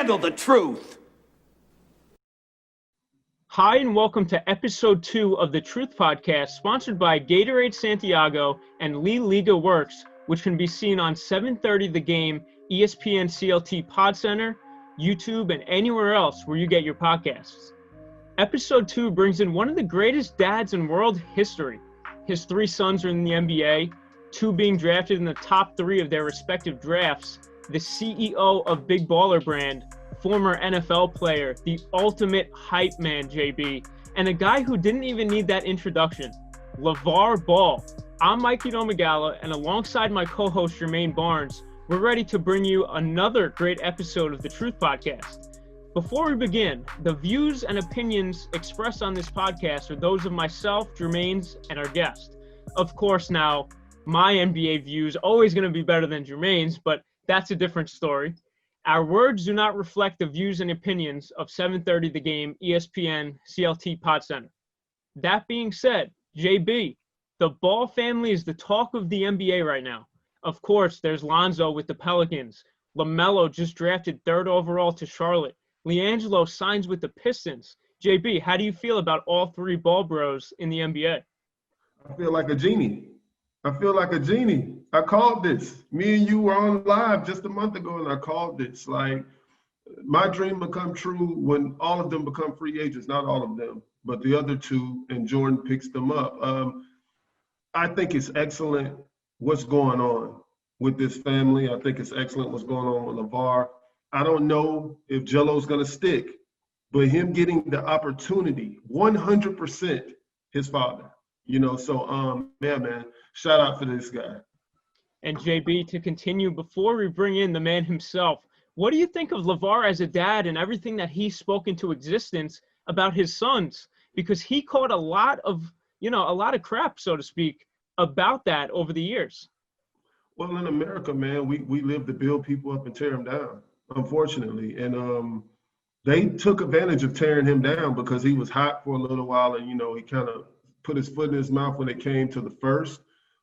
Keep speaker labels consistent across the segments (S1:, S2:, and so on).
S1: handle the truth.
S2: Hi, and welcome to episode 2 of the Truth Podcast, sponsored by Gatorade Santiago and Liga Works, which can be seen on 7:30 The Game, ESPN CLT Pod Center, YouTube, and anywhere else where you get your podcasts. Episode 2 brings in one of the greatest dads in world history. His 3 sons are in the NBA, 2 being drafted in the top 3 of their respective drafts, the CEO of Big Baller Brand, former NFL player, the ultimate hype man, JB, and a guy who didn't even need that introduction, LaVar Ball. I'm Mikey Domagala, and alongside my co-host Jermaine Barnes, we're ready to bring you another great episode of the Truth Podcast. Before we begin, the views and opinions expressed on this podcast are those of myself, Jermaine's, and our guest. Of course, now, my NBA views always going to be better than Jermaine's, but that's a different story. Our words do not reflect the views and opinions of 7:30 The Game, ESPN, CLT Pod Center. That being said, JB, the Ball family is the talk of the NBA right now. Of course, there's Lonzo with the Pelicans. LaMelo just drafted 3rd overall to Charlotte. LiAngelo signs with the Pistons. JB, how do you feel about all 3 Ball bros in the NBA?
S3: I feel like a genie. I called this. Me and you were on live just a month ago, and I called this. Like, my dream become true when all of them become free agents. Not all of them, but the other 2, and Jordan picks them up. I think it's excellent what's going on with this family. I think it's excellent what's going on with LaVar. I don't know if Jello's going to stick, but him getting the opportunity, 100% his father. Man, shout out for this guy.
S2: And JB, to continue, before we bring in the man himself, what do you think of LaVar as a dad and everything that he spoke into existence about his sons? Because he caught a lot of crap, so to speak, about that over the years.
S3: Well, in America, man, we live to build people up and tear them down, unfortunately. And they took advantage of tearing him down because he was hot for a little while, and, he kind of put his foot in his mouth when it came to the first.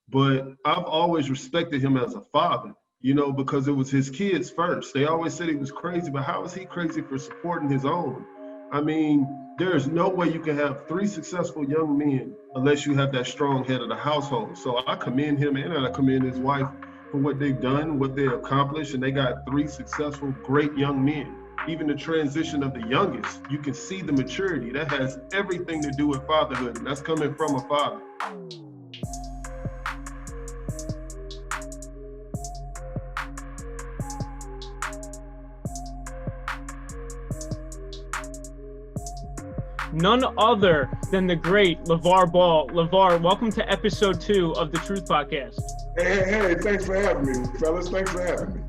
S3: But I've always respected him as a father, because it was his kids first. They always said he was crazy, but how is he crazy for supporting his own? I mean, there is no way you can have 3 successful young men unless you have that strong head of the household. So I commend him and I commend his wife for what they've done, what they accomplished, and they got 3 successful, great young men. Even the transition of the youngest, you can see the maturity. That has everything to do with fatherhood, and that's coming from a father.
S2: None other than the great LaVar Ball. LaVar, welcome to episode 2 of the Truth Podcast.
S4: Hey, thanks for having me, fellas. Thanks for having me.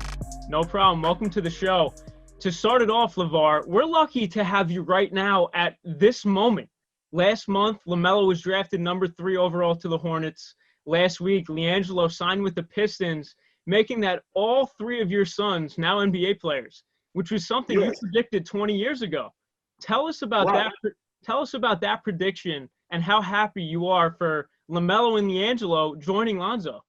S2: No problem. Welcome to the show. To start it off, LaVar, we're lucky to have you right now at this moment. Last month, LaMelo was drafted number 3 overall to the Hornets. Last week, LiAngelo signed with the Pistons, making that all 3 of your sons now NBA players, which was something you predicted 20 years ago. Tell us about that. Tell us about that prediction and how happy you are for LaMelo and LiAngelo joining Lonzo.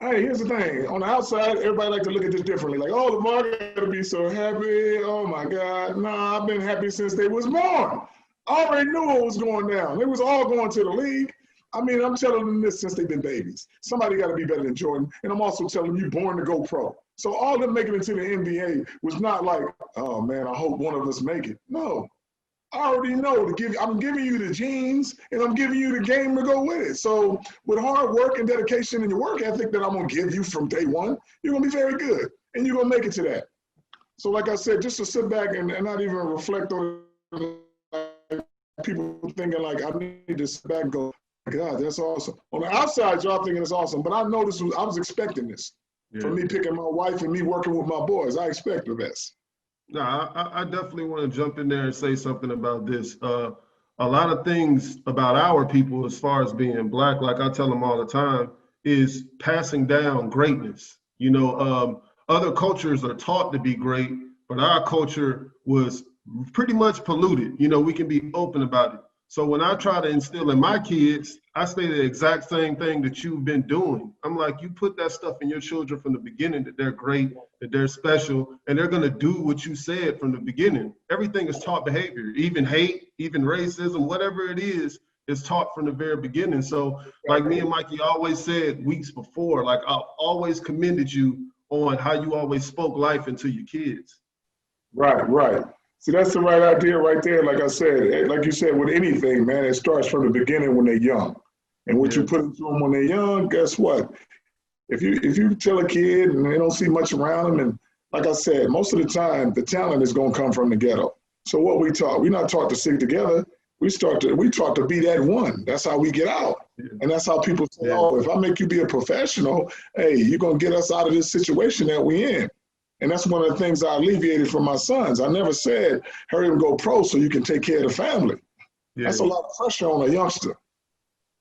S4: Hey, here's the thing. On the outside, everybody like to look at this differently. Like, oh, LaVar gotta be so happy. Oh my God. Nah, I've been happy since they was born. I already knew what was going down. They was all going to the league. I mean, I'm telling them this since they've been babies. Somebody got to be better than Jordan. And I'm also telling them you born to go pro. So all them making it to the NBA was not like, oh man, I hope one of us make it. No. I already know I'm giving you the genes and I'm giving you the game to go with it. So with hard work and dedication and your work ethic that I'm going to give you from day one, you're going to be very good and you're going to make it to that. So like I said, just to sit back and not even reflect on people thinking like I need to sit back and go, God, that's awesome. On the outside, y'all thinking it's awesome, but I know I was expecting this. From me picking my wife and me working with my boys. I expect the best.
S3: No, I definitely want to jump in there and say something about this. A lot of things about our people, as far as being Black, like I tell them all the time, is passing down greatness. Other cultures are taught to be great, but our culture was pretty much polluted. We can be open about it. So when I try to instill in my kids, I say the exact same thing that you've been doing. I'm like, you put that stuff in your children from the beginning, that they're great, that they're special, and they're going to do what you said from the beginning. Everything is taught behavior, even hate, even racism, whatever it is taught from the very beginning. So like me and Mikey always said weeks before, like I always commended you on how you always spoke life into your kids.
S4: Right. See, that's the right idea right there. Like I said, like you said, with anything, man, it starts from the beginning when they're young. And what you put into them when they're young, guess what? If you tell a kid and they don't see much around them, and like I said, most of the time, the talent is going to come from the ghetto. So what we taught, we're not taught to stick together. We taught to be that one. That's how we get out. And that's how people say, oh, if I make you be a professional, hey, you're going to get us out of this situation that we're in. And that's one of the things I alleviated from my sons. I never said, hurry and go pro so you can take care of the family. That's a lot of pressure on a youngster.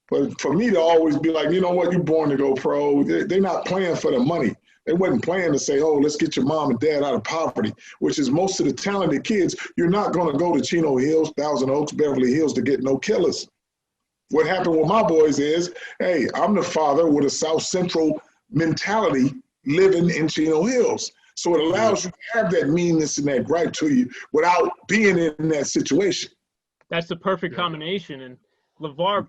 S4: But for me to always be like, you know what, you're born to go pro. They're not playing for the money. They wasn't playing to say, oh, let's get your mom and dad out of poverty, which is most of the talented kids. You're not going to go to Chino Hills, Thousand Oaks, Beverly Hills to get no killers. What happened with my boys is, hey, I'm the father with a South Central mentality living in Chino Hills. So it allows you to have that meanness and that gripe to you without being in that situation.
S2: That's the perfect combination. And LaVar,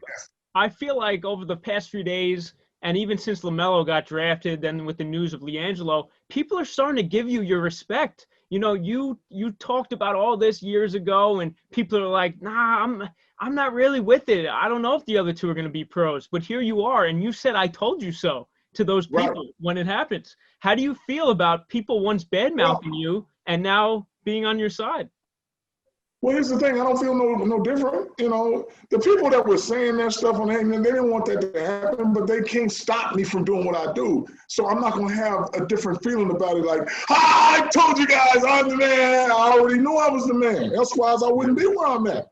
S2: I feel like over the past few days, and even since LaMelo got drafted, then with the news of LiAngelo, people are starting to give you your respect. You know, you talked about all this years ago, and people are like, nah, I'm not really with it. I don't know if the other two are going to be pros, but here you are, and you said I told you so to those people when it happens. How do you feel about people once bad-mouthing you and now being on your side?
S4: Well, here's the thing. I don't feel no different. You know, the people that were saying that stuff on Hangman, they didn't want that to happen, but they can't stop me from doing what I do. So I'm not going to have a different feeling about it. Like, I told you guys I'm the man. I already knew I was the man. That's why I wouldn't be where I'm at.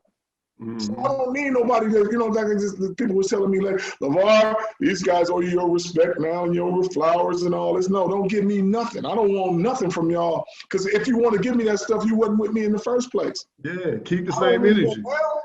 S4: So I don't need nobody that, you know, the people were telling me like, LaVar, these guys owe you your respect now and your flowers and all this. No, don't give me nothing. I don't want nothing from y'all. Because if you want to give me that stuff, you wasn't with me in the first place.
S3: Yeah, keep the same energy.
S4: Well,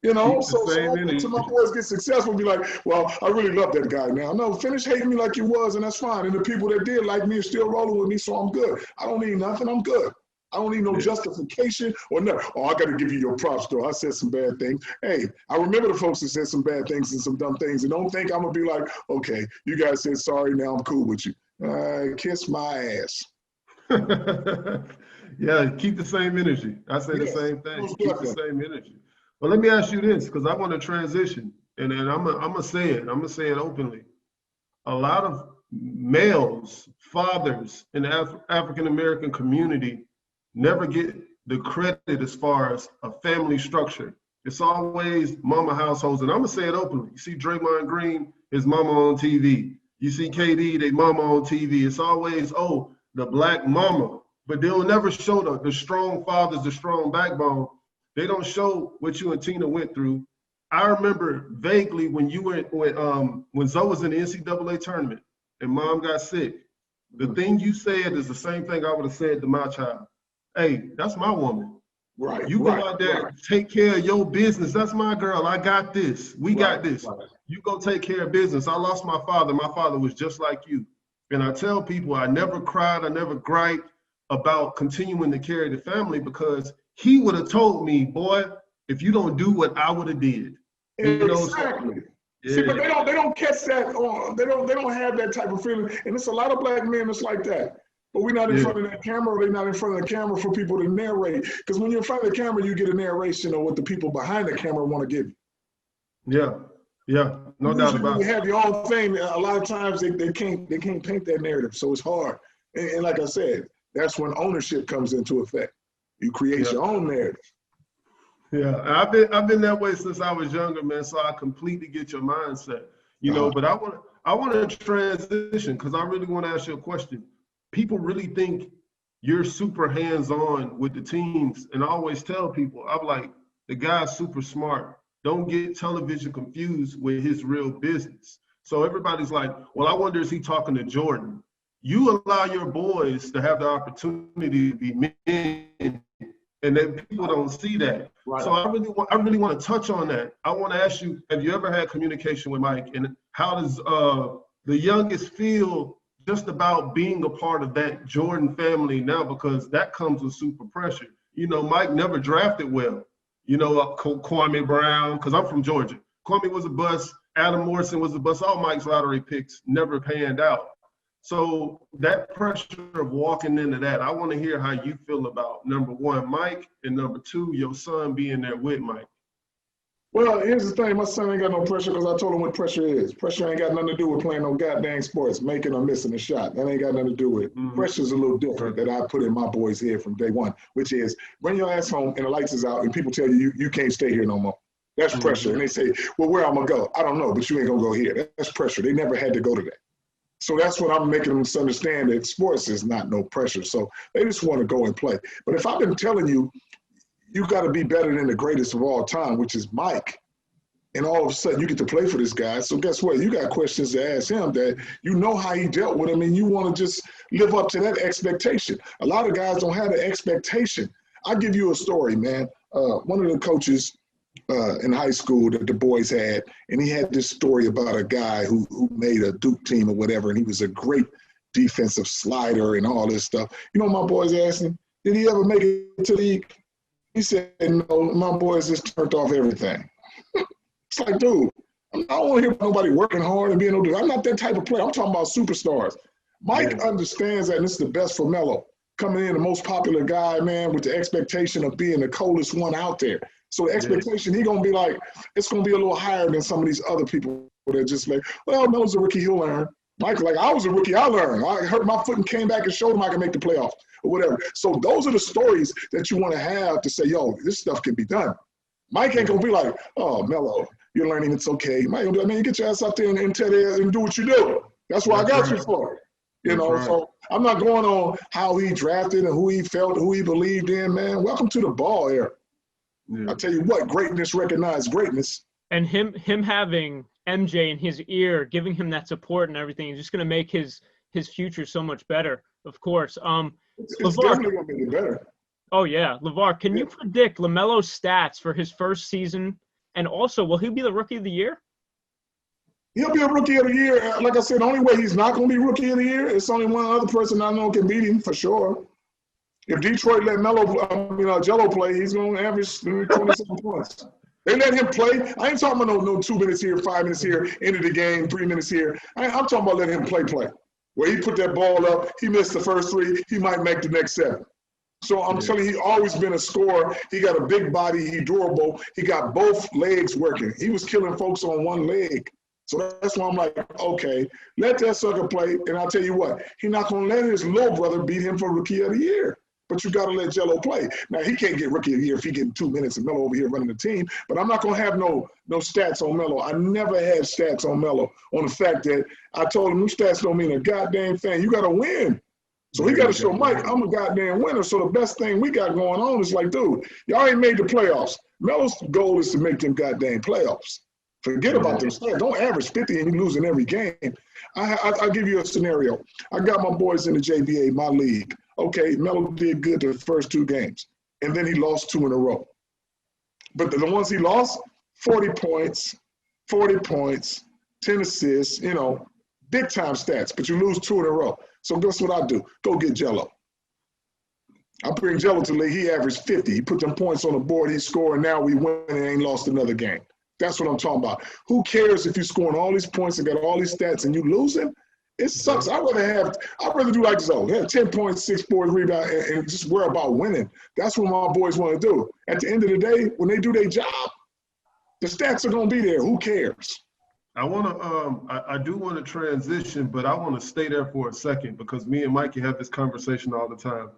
S4: you know, so my boys get successful, be like, well, I really love that guy now. No, finish hating me like you was, and that's fine. And the people that did like me are still rolling with me, so I'm good. I don't need nothing. I'm good. I don't need no justification or nothing. Oh, I got to give you your props, though. I said some bad things. Hey, I remember the folks that said some bad things and some dumb things, and don't think I'm going to be like, okay, you guys said sorry, now I'm cool with you. Kiss my ass.
S3: Yeah, keep the same energy. I say the same thing. Keep the same energy. Well, let me ask you this, because I want to transition, and I'm gonna say it. I'm gonna say it openly. A lot of males, fathers in the African American community never get the credit as far as a family structure. It's always mama households, and I'm gonna say it openly. You see Draymond Green, his mama on TV. You see KD, they mama on TV. It's always, oh, the black mama, but they'll never show the strong fathers, the strong backbone. They don't show what you and Tina went through. I remember vaguely when you were when Zoe was in the NCAA tournament and mom got sick. The thing you said is the same thing I would have said to my child. Hey, that's my woman.
S4: Right.
S3: You go out there, take care of your business. That's my girl. I got this. We got this. Right. You go take care of business. I lost my father. My father was just like you. And I tell people I never cried, I never griped about continuing to carry the family, because he would have told me, boy, if you don't do what I would have did.
S4: Exactly. See, but they don't catch that on. They don't have that type of feeling. And it's a lot of black men that's like that. But we're not in front of that camera, or they're not in front of the camera for people to narrate. Because when you're in front of the camera, you get a narration of what the people behind the camera want to give you.
S3: Yeah, no doubt about it.
S4: When you have your own thing, a lot of times they can't paint that narrative, so it's hard. And like I said, that's when ownership comes into effect. You create your own narrative.
S3: Yeah, I've been that way since I was younger, man. So I completely get your mindset, you know. But I want to transition, because I really want to ask you a question. People really think you're super hands-on with the teams, and I always tell people, I'm like, the guy's super smart. Don't get television confused with his real business. So everybody's like, well, I wonder, is he talking to Jordan? You allow your boys to have the opportunity to be men, and then people don't see that. Right. So I really want to touch on that. I want to ask you, have you ever had communication with Mike, and how does the youngest feel just about being a part of that Jordan family now, because that comes with super pressure. You know, Mike never drafted well. You know, Kwame Brown, because I'm from Georgia. Kwame was a bust. Adam Morrison was a bust. All Mike's lottery picks never panned out. So that pressure of walking into that, I want to hear how you feel about, number one, Mike, and number two, your son being there with Mike.
S4: Well, here's the thing. My son ain't got no pressure because I told him what pressure is. Pressure ain't got nothing to do with playing no goddamn sports, making or missing a shot. That ain't got nothing to do with it. Pressure's a little different that I put in my boys' head from day one, which is bring your ass home and the lights is out and people tell you you can't stay here no more. That's pressure. And they say, well, where I'm going to go? I don't know, but you ain't going to go here. That's pressure. They never had to go to that. So that's what I'm making them understand, that sports is not no pressure. So they just want to go and play. But if I've been telling you, you got to be better than the greatest of all time, which is Mike, and all of a sudden you get to play for this guy. So guess what? You got questions to ask him that you know how he dealt with him, and you want to just live up to that expectation. A lot of guys don't have the expectation. I'll give you a story, man. One of the coaches in high school that the boys had, and he had this story about a guy who made a Duke team or whatever, and he was a great defensive slider and all this stuff. You know, my boys asked him, did he ever make it to the league? He said, no, my boys just turned off everything. It's like, dude, I don't want to hear about nobody working hard and being no dude. I'm not that type of player. I'm talking about superstars. Mike understands that, and this is the best for Melo. Coming in, the most popular guy, man, with the expectation of being the coldest one out there. So the expectation, he going to be like, it's going to be a little higher than some of these other people that just like, well, Melo's a rookie, he'll learn. Mike, like, I was a rookie, I learned. I hurt my foot and came back and showed him I can make the playoffs or whatever. So those are the stories that you want to have to say, yo, this stuff can be done. Mike ain't going to be like, oh, Melo, you're learning, it's okay. Mike going to be like, man, get your ass out there and tell there and do what you do. That's what I got you for. You know, so I'm not going on how he drafted and who he felt, who he believed in, man. Welcome to the ball era. I tell you what, greatness recognizes greatness.
S2: And him having MJ in his ear, giving him that support and everything, is just going to make his future so much better, of course.
S4: It's definitely going to make it better.
S2: Oh, yeah. LaVar, can you predict LaMelo's stats for his first season? And also, will he be the Rookie of the Year?
S4: He'll be a Rookie of the Year. Like I said, the only way he's not going to be Rookie of the Year, it's only one other person I know can beat him for sure. If Detroit let Jello play, he's going to average 27 points. They let him play. I ain't talking about no 2 minutes here, 5 minutes here, end of the game, 3 minutes here. I'm talking about letting him play. Where he put that ball up, he missed the first 3, he might make the next 7. So I'm telling you, he's always been a scorer. He got a big body, he durable. He got both legs working. He was killing folks on one leg. So that's why I'm like, okay, let that sucker play. And I'll tell you what, he's not going to let his little brother beat him for Rookie of the Year. But you got to let Jello play. Now, he can't get Rookie of the Year if he get 2 minutes and Melo over here running the team. But I'm not going to have no stats on Melo. I never had stats on Melo on the fact that I told him, them stats don't mean a goddamn thing. You got to win. So he got to show Mike, I'm a goddamn winner. So the best thing we got going on is like, dude, y'all ain't made the playoffs. Melo's goal is to make them goddamn playoffs. Forget about them stats. Don't average 50 and you losing every game. I'll give you a scenario. I got my boys in the JBA, my league. Okay, Melo did good the first 2 games, and then he lost 2 in a row. But the ones he lost, 40 points, 10 assists, you know, big-time stats, but you lose 2 in a row. So guess what I do? Go get Jello. I bring Jello to the league. He averaged 50. He put them points on the board. He scored, and now we win and ain't lost another game. That's what I'm talking about. Who cares if you're scoring all these points and got all these stats and you losing? It sucks. I'd rather do like this. Oh, have 10 points, 6 boards, rebound, and just worry about winning. That's what my boys want to do. At the end of the day, when they do their job, the stats are going to be there. Who cares?
S3: I do want to transition, but I want to stay there for a second because me and Mikey have this conversation all the time.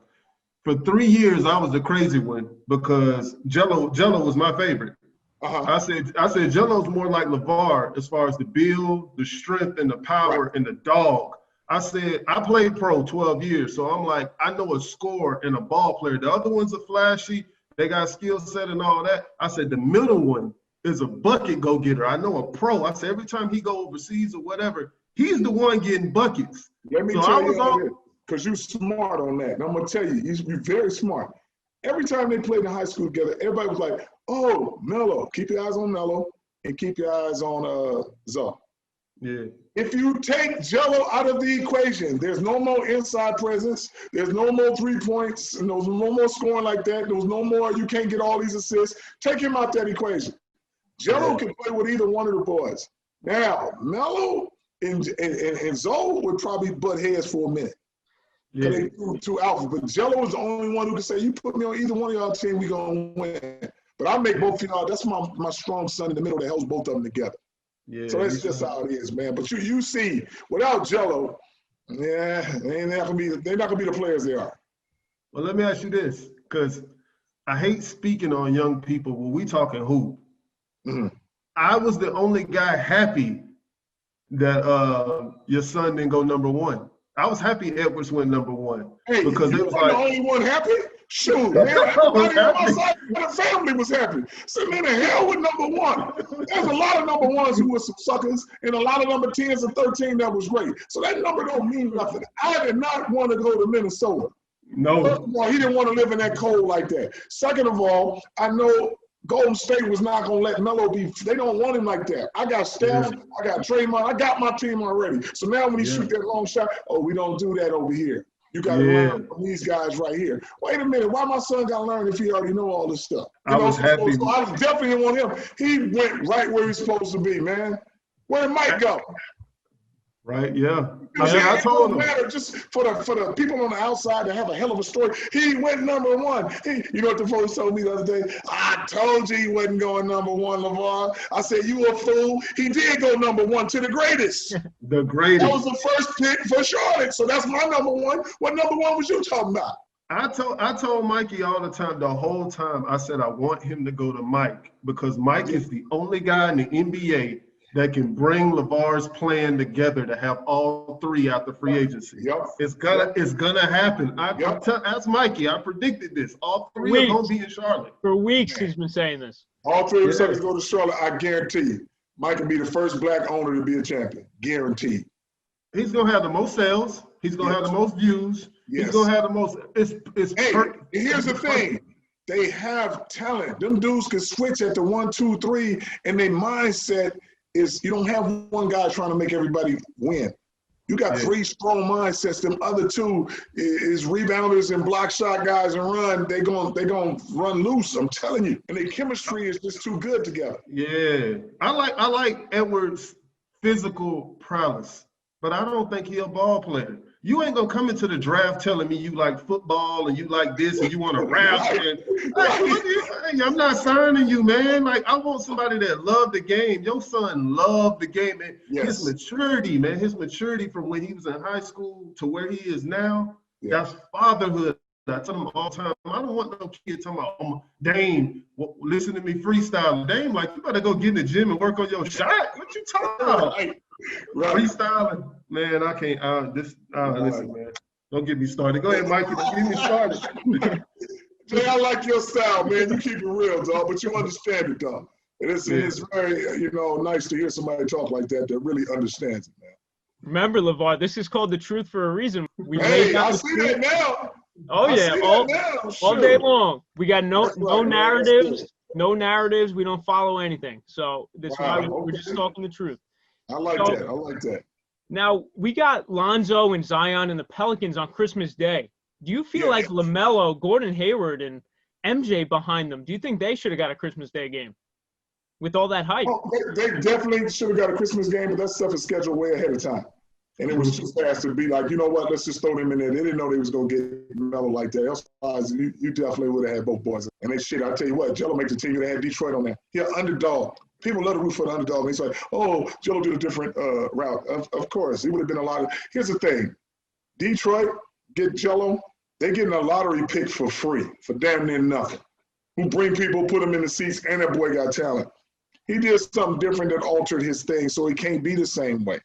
S3: For 3 years, I was the crazy one because Jello was my favorite. I said Jello's more like LaVar as far as the build, the strength, and the power, and the dog. I said, I played pro 12 years, so I'm like, I know a scorer and a ball player. The other ones are flashy. They got skill set and all that. I said, the middle one is a bucket go-getter. I know a pro. I said, every time he go overseas or whatever, he's the one getting buckets.
S4: Let me tell you, because you're smart on that. And I'm going to tell you, you're very smart. Every time they played in high school together, everybody was like, oh, Melo, keep your eyes on Melo and keep your eyes on Zoe.
S3: Yeah.
S4: If you take Jello out of the equation, there's no more inside presence. There's no more 3 points. And there's no more scoring like that. There's no more, you can't get all these assists. Take him out that equation. Jello can play with either one of the boys. Now, Melo and Zoe would probably butt heads for a minute.
S3: Yeah.
S4: They two alpha. But Jello is the only one who can say, you put me on either one of y'all team, we going to win. But I make both of y'all, that's my strong son in the middle that holds both of them together.
S3: Yeah,
S4: so that's just how it is, man. But you see, without Jello, yeah, they're not gonna be the players they are.
S3: Well, let me ask you this, because I hate speaking on young people when we talking hoop.
S4: Mm-hmm.
S3: I was the only guy happy that your son didn't go number one. I was happy Edwards went number one.
S4: Hey,
S3: because
S4: you
S3: it was
S4: weren't
S3: like
S4: the only one happy. Shoot, man, everybody on my side of the family was happy. So, man, the hell with number one. There's a lot of number ones who were some suckers, and a lot of number 10s and 13 that was great. So that number don't mean nothing. I did not want to go to Minnesota.
S3: No.
S4: First of all, he didn't want to live in that cold like that. Second of all, I know Golden State was not going to let Melo be. They don't want him like that. I got Steph. Yeah. I got Draymond. I got my team already. So now when he shoot that long shot, oh, we don't do that over here. You got to learn from these guys right here. Wait a minute. Why my son got to learn if he already know all this stuff?
S3: I was happy.
S4: So I definitely didn't want him. He went right where he's supposed to be, man. Where did Mike go?
S3: Right, yeah.
S4: I
S3: told him.
S4: Matter just for the people on the outside to have a hell of a story. He went number one. You know what the folks told me the other day? I told you he wasn't going number one, LaVar. I said, you a fool. He did go number one to the greatest.
S3: The greatest.
S4: That was the first pick for Charlotte. So that's my number one. What number one was you talking about?
S3: I told Mikey all the time, the whole time, I said I want him to go to Mike because Mike is the only guy in the NBA that can bring LaVar's plan together to have all three out the free agency.
S4: Yep.
S3: It's gonna happen. Ask Mikey. I predicted this. All three are gonna be in Charlotte.
S2: For weeks, he's been saying this.
S4: All three of them go to Charlotte. I guarantee you, Mike will be the first black owner to be a champion. Guaranteed.
S3: He's gonna have the most sales. He's gonna have the most views.
S4: Yes.
S3: He's gonna have the most.
S4: Here's the thing. They have talent. Them dudes can switch at the 1, 2, 3, and their mindset is you don't have one guy trying to make everybody win. You got three strong mindsets. Them other two is rebounders and block shot guys and run. They gonna run loose. I'm telling you. And their chemistry is just too good together.
S3: Yeah, I like Edwards' physical prowess, but I don't think he's a ball player. You ain't gonna come into the draft telling me you like football and you like this and you want to rap. I'm not signing you, man. Like I want somebody that loved the game. Your son loved the game. And his maturity, man, his maturity from when he was in high school to where he is now, that's fatherhood. I tell him all the time, I don't want no kid talking about Dame, listen to me freestyle. Dame, like, you better go get in the gym and work on your shot. What you talking about? Right. Freestyling, man, I can't. Listen, man, don't get me started. Go ahead, Mikey, don't get me started.
S4: Jay, I like your style, man. You keep it real, dog, but you understand it, dog. And it's very, nice to hear somebody talk like that really understands it, man.
S2: Remember, LaVar, this is called The Truth for a reason.
S4: I see that now.
S2: Oh, yeah, all day long. We got no narratives, no narratives. We don't follow anything. So this is why we're just talking the truth.
S4: I like that.
S2: Now, we got Lonzo and Zion and the Pelicans on Christmas Day. Do you feel like LaMelo, Gordon Hayward, and MJ behind them, do you think they should have got a Christmas Day game with all that hype?
S4: Oh, they definitely should have got a Christmas game, but that stuff is scheduled way ahead of time. And it was too fast to be like, you know what, let's just throw them in there. They didn't know they was going to get Melo like that. Else, you definitely would have had both boys. And I tell you what, Jello makes the team. You had Detroit on there. He an underdog. People love to root for the underdog. And he's like, oh, Jello did a different route. Of course, he would have been a lot of – here's the thing. Detroit get Jello, they getting a lottery pick for free, for damn near nothing. Who bring people, put them in the seats, and that boy got talent. He did something different that altered his thing, so it can't be the same way.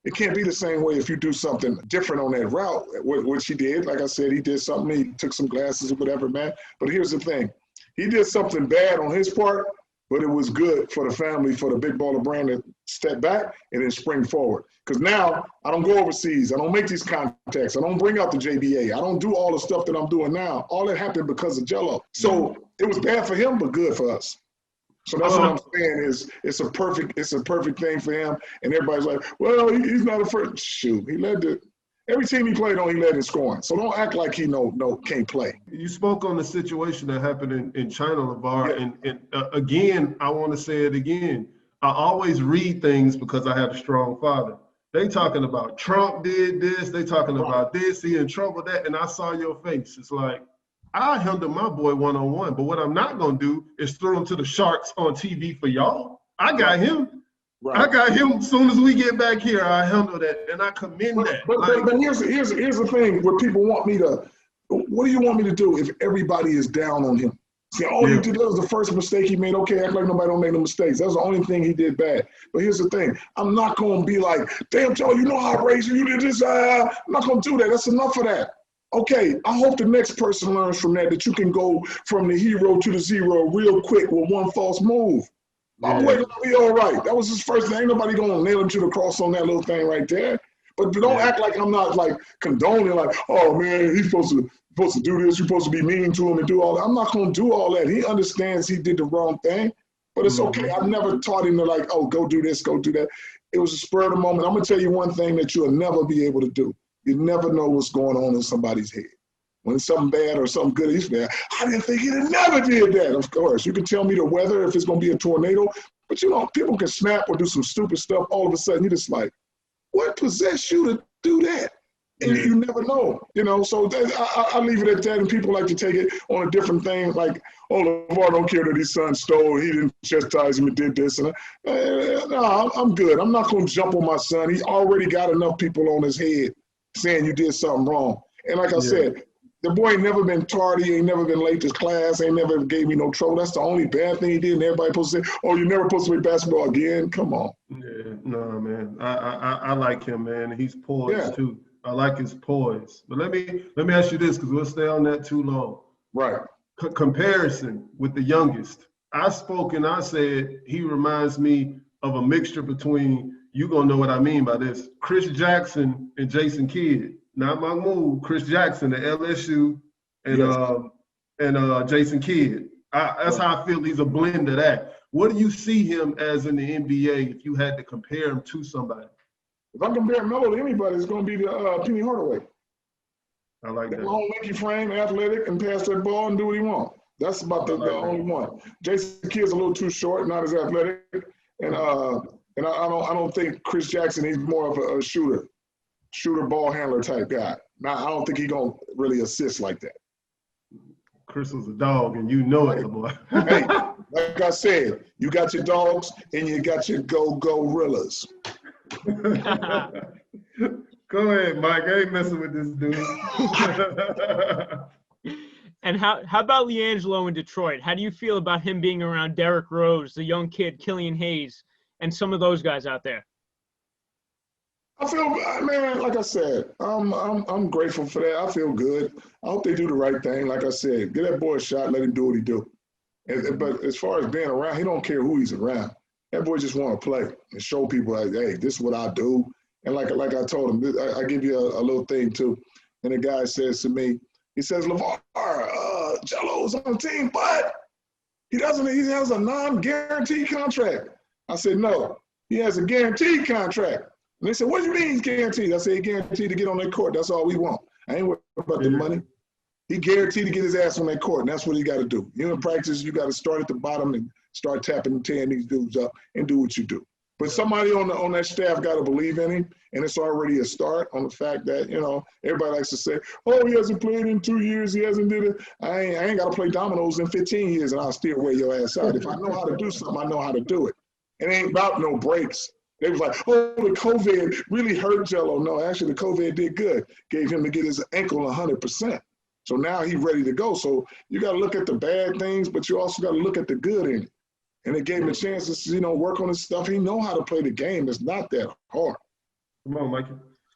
S4: It can't be the same way if you do something different on that route, which he did. Like I said, he did something. He took some glasses or whatever, man. But here's the thing. He did something bad on his part, but it was good for the family, for the big baller brand to step back and then spring forward. Because now I don't go overseas. I don't make these contacts. I don't bring out the JBA. I don't do all the stuff that I'm doing now. All that happened because of Jello. So it was bad for him, but good for us. So that's what I'm saying is it's a perfect thing for him. And everybody's like, well, he's not a first. Shoot, he led every team he played on, he led in scoring. So don't act like he can't play.
S3: You spoke on the situation that happened in China, LaVar, and again, I want to say it again. I always read things because I have a strong father. They talking about Trump did this. They talking about this. He in trouble with that. And I saw your face. It's like, I handle my boy one-on-one, but what I'm not going to do is throw him to the sharks on TV for y'all. I got him. Right. I got him. As soon as we get back here, I handle that, and I commend that.
S4: But here's the thing where people want me to, what do you want me to do if everybody is down on him? See, he did, that was the first mistake he made. Okay, act like nobody don't make no mistakes. That's the only thing he did bad. But here's the thing. I'm not going to be like, damn, Joe, you know how I raised you. You did this. I'm not going to do that. That's enough of that. Okay, I hope the next person learns from that you can go from the hero to the zero real quick with one false move. My boy gonna be all right. That was his first thing. Ain't nobody gonna nail him to the cross on that little thing right there. But don't act like I'm not like condoning, like, oh man, he's supposed to do this. You're supposed to be mean to him and do all that. I'm not gonna do all that. He understands he did the wrong thing, but it's okay. I've never taught him to like, oh, go do this, go do that. It was a spur of the moment. I'm gonna tell you one thing that you'll never be able to do. You never know what's going on in somebody's head. When it's something bad or something good, he's bad. I didn't think he'd have never did that. Of course, you can tell me the weather, if it's going to be a tornado, but people can snap or do some stupid stuff. All of a sudden, you're just like, what possessed you to do that? And you never know, So I leave it at that, and people like to take it on a different thing, like, oh, LaVar don't care that his son stole. He didn't chastise him and did this. And no, I'm good. I'm not going to jump on my son. He's already got enough people on his head saying you did something wrong. And like I said, the boy ain't never been tardy, ain't never been late to class, ain't never gave me no trouble. That's the only bad thing he did. And everybody supposed to say, oh, you're never supposed to play basketball again? Come on.
S3: Yeah, no, man. I like him, man. He's poised too. I like his poise. But let me ask you this, because we'll stay on that too long.
S4: Right.
S3: Comparison with the youngest. I spoke and I said he reminds me of a mixture between, you gonna know what I mean by this, Chris Jackson and Jason Kidd. Not my move, Chris Jackson at LSU and Jason Kidd. That's how I feel he's a blend of that. What do you see him as in the NBA if you had to compare him to somebody?
S4: If I compare Melo to anybody, it's going to be the Penny Hardaway.
S3: I like that.
S4: Long, lanky frame, athletic, and pass that ball and do what he wants. That's about the only one. Jason Kidd's a little too short, not as athletic, and I don't think Chris Jackson, he's more of a shooter ball handler type guy. Now I don't think he's gonna really assist like that.
S3: Chris was a dog, and you know it, boy.
S4: Hey, like I said, you got your dogs and you got your gorillas.
S3: Go ahead, Mike. I ain't messing with this dude.
S2: And how about LiAngelo in Detroit? How do you feel about him being around Derrick Rose, the young kid, Killian Hayes, and some of those guys out there?
S4: I feel, man, like I said, I'm grateful for that. I feel good. I hope they do the right thing. Like I said, give that boy a shot, let him do what he do. But as far as being around, he don't care who he's around. That boy just want to play and show people, like, hey, this is what I do. And like I told him, I give you a little thing too. And the guy says to me, he says, LaVar, Jello's on the team, but he has a non-guaranteed contract. I said, no, he has a guaranteed contract. And they said, what do you mean he's guaranteed? I said, he's guaranteed to get on that court. That's all we want. I ain't worried about the money. He guaranteed to get his ass on that court, and that's what he got to do. In practice, you got to start at the bottom and start tapping and tearing these dudes up and do what you do. But somebody on that staff got to believe in him, and it's already a start on the fact that, everybody likes to say, oh, he hasn't played in 2 years, he hasn't did it. I ain't got to play dominoes in 15 years, and I'll still wear your ass out. If I know how to do something, I know how to do it. It ain't about no breaks. They was like, oh, the COVID really hurt Jello. No, actually, the COVID did good. Gave him to get his ankle 100%. So now he's ready to go. So you got to look at the bad things, but you also got to look at the good in it. And it gave him a chance to, work on his stuff. He know how to play the game. It's not that hard.
S3: Come on, Mikey.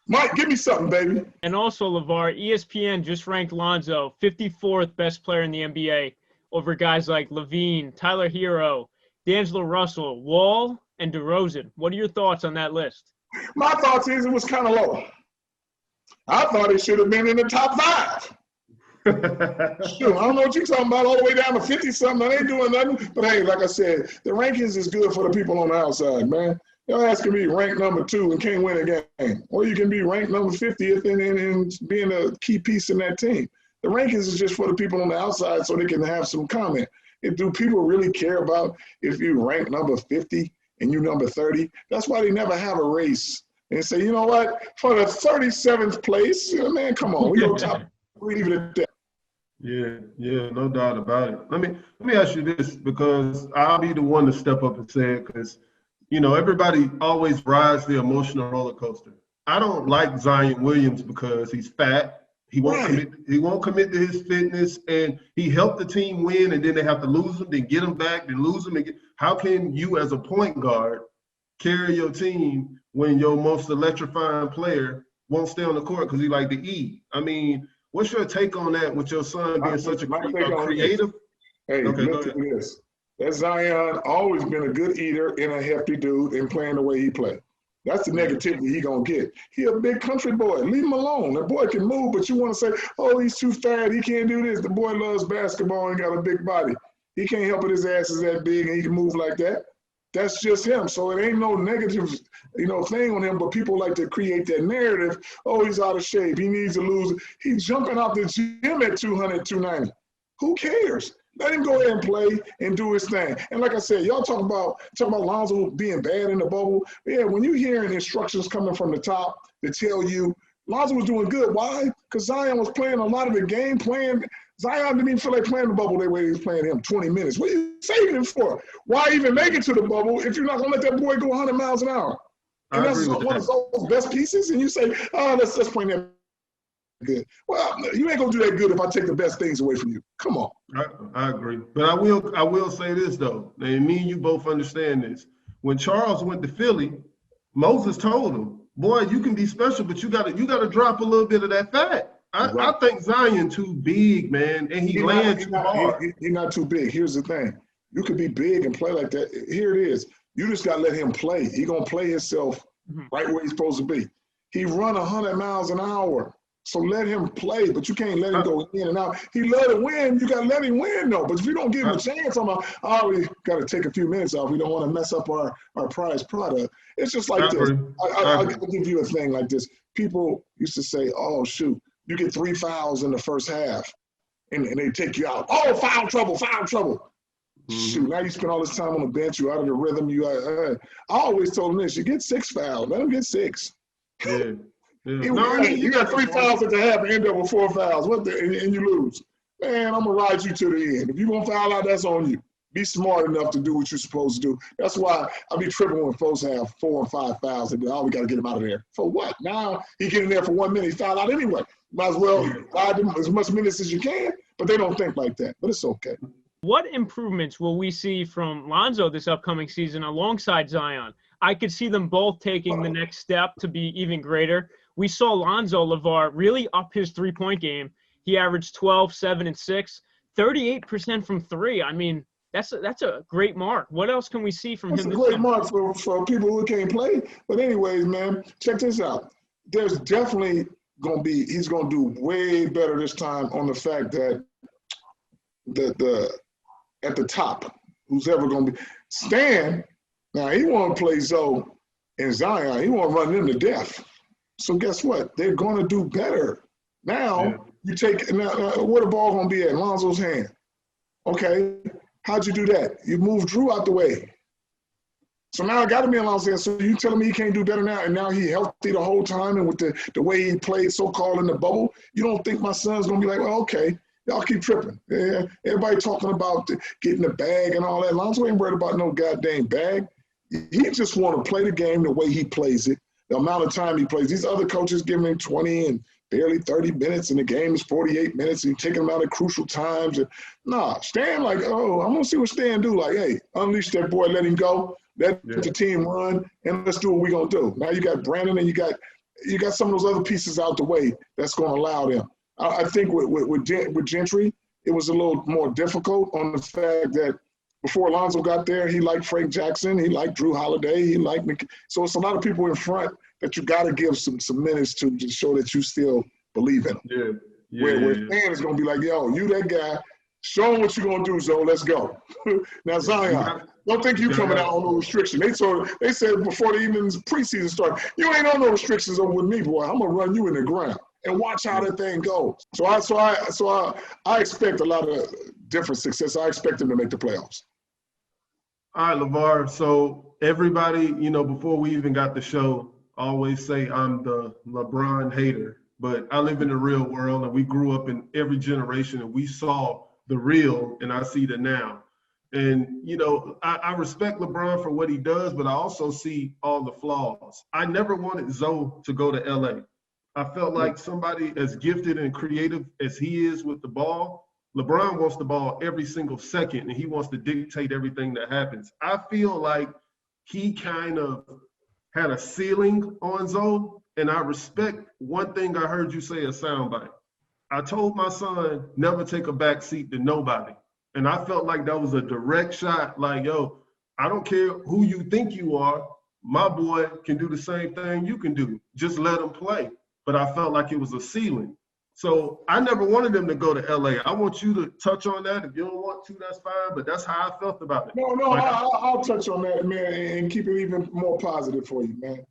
S4: Mike, give me something, baby.
S2: And also, LaVar, ESPN just ranked Lonzo 54th best player in the NBA over guys like Levine, Tyler Hero, D'Angelo Russell, Wall, and DeRozan. What are your thoughts on that list?
S4: My thoughts is it was kind of low. I thought it should have been in the top 5. Shoot, I don't know what you're talking about, all the way down to 50-something. I ain't doing nothing. But hey, like I said, the rankings is good for the people on the outside, man. Y'all asking me ranked number 2 and can't win a game. Or you can be ranked number 50th and being a key piece in that team. The rankings is just for the people on the outside so they can have some comment. Do people really care about if you rank number 50 and you number 30? That's why they never have a race. And say, you know what, for the 37th place, man, come on, we go top 3, leave it at that.
S3: Yeah, no doubt about it. Let me ask you this, because I'll be the one to step up and say it, because everybody always rides the emotional roller coaster. I don't like Zion Williams because he's fat. He won't commit to his fitness, and he helped the team win, and then they have to lose him, then get him back, then lose him again. How can you, as a point guard, carry your team when your most electrifying player won't stay on the court because he like to eat? I mean, what's your take on that with your son being such a creative?
S4: Hey, listen to this. That Zion always been a good eater and a hefty dude and playing the way he played. That's the negativity he gonna get. He a big country boy. Leave him alone. That boy can move, but you want to say, oh, he's too fat. He can't do this. The boy loves basketball and got a big body. He can't help it. His ass is that big and he can move like that. That's just him. So it ain't no negative, thing on him. But people like to create that narrative. Oh, he's out of shape. He needs to lose. He's jumping out the gym at 200, 290. Who cares? Let him go ahead and play and do his thing. And like I said, y'all talk about Lonzo being bad in the bubble. Yeah, when you hearing instructions coming from the top to tell you Lonzo was doing good. Why? Because Zion was playing a lot of the game. Zion didn't even feel like playing the bubble the way he was playing him 20 minutes. What are you saving him for? Why even make it to the bubble if you're not going to let that boy go 100 miles an hour? And that's one of those best pieces. And you say, oh, let's play that good. Well, you ain't gonna do that good if I take the best things away from you. Come on.
S3: I agree, but I will say this though, and me and you both understand this. When Charles went to Philly, Moses told him, "Boy, you can be special, but you gotta drop a little bit of that fat." I think Zion too big, man, and he lands too hard.
S4: He's not too big. Here's the thing: you could be big and play like that. Here it is. You just gotta let him play. He gonna play himself right where he's supposed to be. He run 100 miles an hour. So let him play, but you can't let him go in and out. He let it win. You got to let him win, though. But if you don't give him a chance, we got to take a few minutes off. We don't want to mess up our prized product. It's just like this. I'll give you a thing like this. People used to say, oh, shoot, you get 3 fouls in the first half, and they take you out. Oh, foul trouble. Mm-hmm. Shoot, now you spend all this time on the bench. You're out of the rhythm. I always told them this. You get 6 fouls. Let them get 6.
S3: Yeah.
S4: You got 3 fouls at the half and end up with 4 fouls. And you lose. Man, I'm going to ride you to the end. If you're going to foul out, that's on you. Be smart enough to do what you're supposed to do. That's why I be tripping when folks have 4 and 5 fouls. And we got to get him out of there. For what? Now he get in there for 1 minute. He foul out anyway. Might as well ride him as much minutes as you can. But they don't think like that. But it's okay.
S2: What improvements will we see from Lonzo this upcoming season alongside Zion? I could see them both taking the next step to be even greater. We saw Lonzo, LaVar, really up his three-point game. He averaged 12, 7, and 6, 38% from 3. I mean, that's a great mark. What else can we see from him?
S4: That's a great mark for people who can't play. But anyways, man, check this out. There's definitely he's going to do way better this time on the fact that at the top, who's ever going to be. Stan, now he want to play Zoe and Zion. He want to run them to death. So guess what? They're going to do better. Now, you take where the ball going to be at? Lonzo's hand. Okay, how'd you do that? You moved Drew out the way. So now I got to be in Lonzo's hand. So you telling me he can't do better now? And now he healthy the whole time and with the way he played so-called in the bubble? You don't think my son's going to be like, well, okay, y'all keep tripping. Yeah, everybody talking about getting the bag and all that. Lonzo ain't worried about no goddamn bag. He just want to play the game the way he plays it. The amount of time he plays. These other coaches giving him 20 and barely 30 minutes, and the game is 48 minutes, and taking him out at crucial times. And Stan like, oh, I'm going to see what Stan do. Like, hey, unleash that boy, let him go, let the team run, and let's do what we're going to do. Now you got Brandon, and you got some of those other pieces out the way that's going to allow them. I think with Gentry, it was a little more difficult on the fact that Before Lonzo got there, he liked Frank Jackson. He liked Drew Holiday. He liked Nick. So it's a lot of people in front that you got to give some minutes to show that you still believe in them. Where fan is going to be like, yo, you that guy. Show them what you're going to do, Zoe. Let's go. Now, Zion, don't think you coming out on no restriction. They said before the even preseason started, you ain't on no restrictions over with me, boy. I'm going to run you in the ground and watch how that thing goes. So I expect a lot of different success. I expect them to make the playoffs.
S3: All right, LaVar. So everybody, before we even got the show, always say I'm the LeBron hater. But I live in the real world, and we grew up in every generation, and we saw the real, and I see the now. And, I respect LeBron for what he does, but I also see all the flaws. I never wanted Zoe to go to LA. I felt like somebody as gifted and creative as he is with the ball, LeBron wants the ball every single second, and he wants to dictate everything that happens. I feel like he kind of had a ceiling on Zoe, and I respect one thing I heard you say a soundbite. I told my son, never take a back seat to nobody. And I felt like that was a direct shot, like, yo, I don't care who you think you are. My boy can do the same thing you can do. Just let him play. But I felt like it was a ceiling. So I never wanted him to go to LA. I want you to touch on that. If you don't want to, that's fine. But that's how I felt about it.
S4: No, I'll touch on that, man, and keep it even more positive for you, man.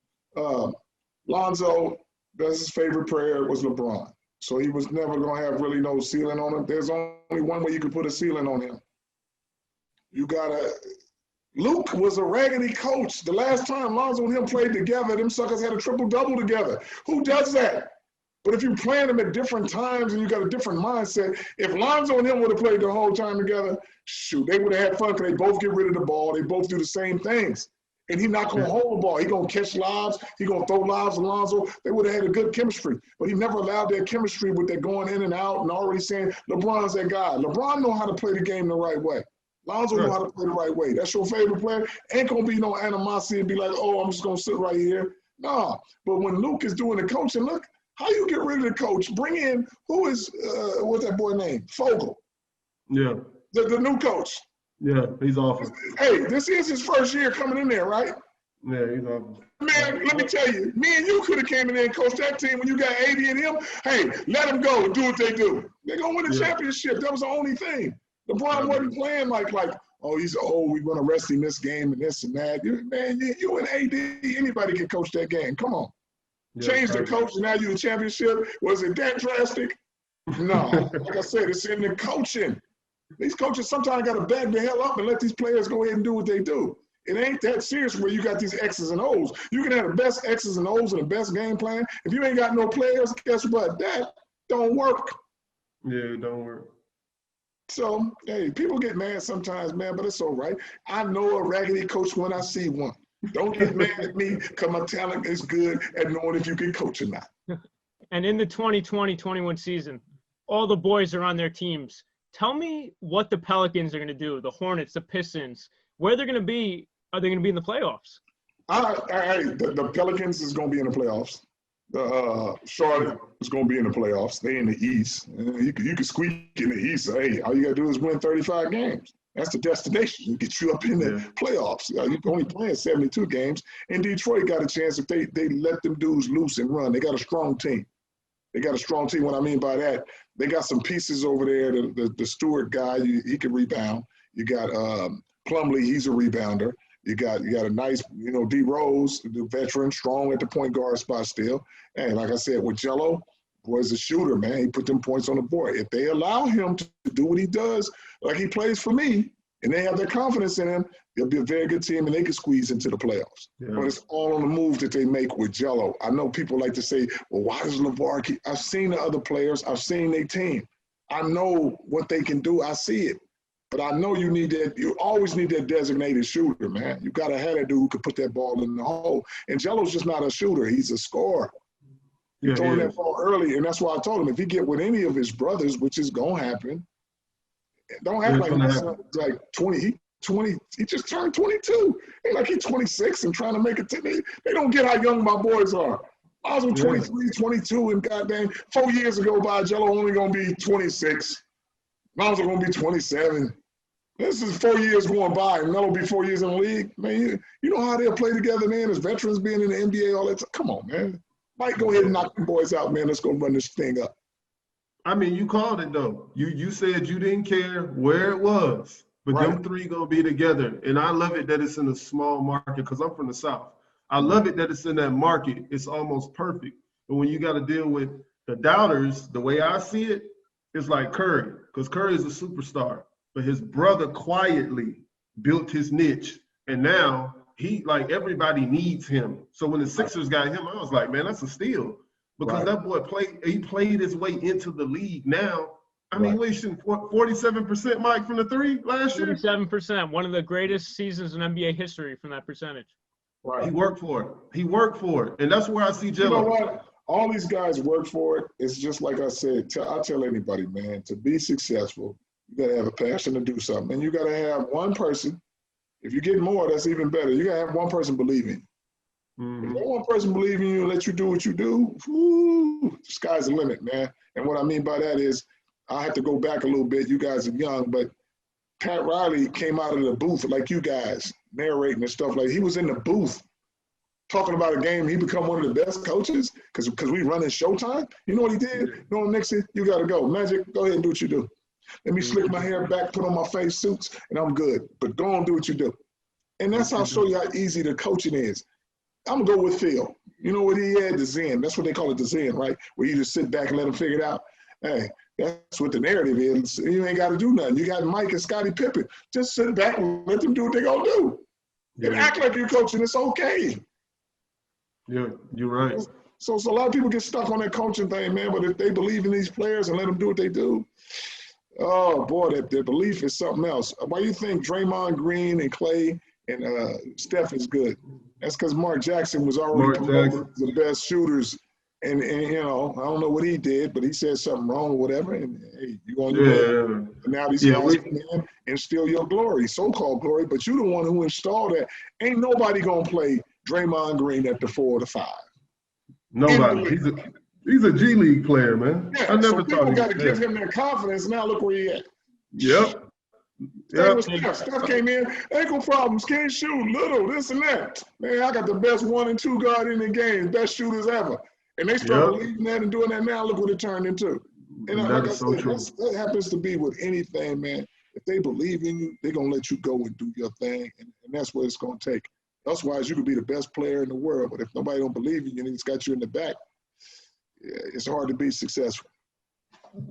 S4: Lonzo, that's his favorite player was LeBron. So he was never going to have really no ceiling on him. There's only one way you can put a ceiling on him. Luke was a raggedy coach. The last time Lonzo and him played together, them suckers had a triple-double together. Who does that? But if you're playing them at different times and you got a different mindset, if Lonzo and him would have played the whole time together, shoot, they would have had fun because they both get rid of the ball. They both do the same things. And he's not going to hold the ball. He's going to catch lobs. He's going to throw lobs to Lonzo. They would have had a good chemistry. But he never allowed that chemistry with that going in and out and already saying, LeBron's that guy. LeBron know how to play the game the right way. Lonzo know how to play the right way. That's your favorite player. Ain't going to be no animosity and be like, oh, I'm just going to sit right here. Nah. But when Luke is doing the coaching, look, how you get rid of the coach? Bring in, who is, what's that boy name? Fogel.
S3: Yeah.
S4: The new coach.
S3: Yeah, he's awful.
S4: Hey, this is his first year coming in there, right?
S3: Yeah, he's awful.
S4: Man, let me tell you, me and you could have came in there and coached that team when you got 80 and him. Hey, let them go and do what they do. They're going to win a championship. That was the only thing. LeBron wasn't playing like, oh, he's old, we're going to rest him this game and this and that. Man, you and AD, anybody can coach that game. Come on. Yeah, change the coach and now you're the championship. Was it that drastic? No. Like I said, it's in the coaching. These coaches sometimes got to back the hell up and let these players go ahead and do what they do. It ain't that serious where you got these X's and O's. You can have the best X's and O's and the best game plan. If you ain't got no players, guess what? That don't work.
S3: Yeah, it don't work.
S4: So, hey, people get mad sometimes, man, but it's all right. I know a raggedy coach when I see one. Don't get mad at me because my talent is good at knowing if you can coach or not.
S2: And in the 2020-21 season, all the boys are on their teams. Tell me what the Pelicans are going to do, the Hornets, the Pistons, where they're going to be. Are they going to be in the playoffs?
S4: The Pelicans is going to be in the playoffs. Charlotte is going to be in the playoffs. They in the East. You can squeak in the East. Hey, all you got to do is win 35 games. That's the destination. You get you up in the playoffs. You're only playing 72 games. And Detroit got a chance if they let them dudes loose and run. They got a strong team. What I mean by that, they got some pieces over there. The Stewart guy, he can rebound. You got Plumlee, he's a rebounder. You got a nice, D Rose, the veteran, strong at the point guard spot still. And like I said, with Jello, boy's a shooter, man. He put them points on the board. If they allow him to do what he does, like he plays for me, and they have their confidence in him, they'll be a very good team, and they can squeeze into the playoffs. Yeah. But it's all on the move that they make with Jello. I know people like to say, well, why does LaVar keep – I've seen the other players. I've seen their team. I know what they can do. I see it. But I know you need that – you always need that designated shooter, man. You got to have that dude who can put that ball in the hole. And Jello's just not a shooter. He's a scorer. He's throwing that ball early, and that's why I told him if he get with any of his brothers, which is going to happen, don't act like he's like 20. He just turned 22. Ain't like he's 26 and trying to make it to me. They don't get how young my boys are. I was 23, 22, and goddamn 4 years ago by Jello only going to be 26. Lonzo going to be 27. This is 4 years going by, and that'll be 4 years in the league. Man, you know how they'll play together, man, as veterans being in the NBA, all that time. Come on, man. Mike, go ahead and knock them boys out, man. Let's go run this thing up.
S3: I mean, you called it, though. You said you didn't care where it was, but
S4: Right.
S3: them three going to be together. And I love it that it's in a small market because I'm from the South. I love it that it's in that market. It's almost perfect. But when you got to deal with the doubters, the way I see it, it's like Curry, because Curry is a superstar. But his brother quietly built his niche. And now everybody needs him. So when the Sixers got him, I was like, man, that's a steal. Because that boy played his way into the league. Now, I mean, he shooting 47%, Mike, from the three last year?
S2: 47%, one of the greatest seasons in NBA history from that percentage.
S3: Right. He worked for it. He worked for it. And that's where I see Jello.
S4: You know what? All these guys work for it. It's just like I said, I tell anybody, man, to be successful, you got to have a passion to do something. And you got to have one person. If you get more, that's even better. You got to have one person believing. If that one person believes in you and let you do what you do, the sky's the limit, man. And what I mean by that is, I have to go back a little bit. You guys are young, but Pat Riley came out of the booth like you guys, narrating and stuff. Like, he was in the booth talking about a game. He become one of the best coaches because we run in Showtime. You know what he did? You know, next thing, you got to go. Magic, go ahead and do what you do. Let me slick my hair back, put on my face suits, and I'm good. But go on, do what you do. And that's how I show you how easy the coaching is. I'm going to go with Phil. You know what he had? The Zen. That's what they call it, the Zen, right? Where you just sit back and let them figure it out. Hey, that's what the narrative is. You ain't got to do nothing. You got Mike and Scottie Pippen. Just sit back and let them do what they're going to do. And act like you're coaching. It's okay.
S3: Yeah, you're right.
S4: So a lot of people get stuck on that coaching thing, man. But if they believe in these players and let them do what they do, oh, boy, their belief is something else. Why do you think Draymond Green and Clay and Steph is good? That's because Mark Jackson was already promoted the best shooters. And, you know, I don't know what he did, but he said something wrong or whatever. And, hey, you're going to do that. And now these guys come in and steal your glory, so-called glory. But you're the one who installed that. Ain't nobody going to play Draymond Green at the 4 or the 5.
S3: Nobody. He's a G League player, man.
S4: Yeah,
S3: I never thought
S4: people got to give him that confidence. Now look where he at.
S3: Yep.
S4: Steph came in, ankle problems, can't shoot, little, this and that. Man, I got the best 1 and 2 guard in the game, best shooters ever. And they start believing that and doing that now. Look what it turned into. And
S3: that
S4: like
S3: is so true.
S4: That happens to be with anything, man. If they believe in you, they're going to let you go and do your thing. And that's what it's going to take. Otherwise, you could be the best player in the world. But if nobody don't believe in you and it's got you in the back, it's hard to be successful.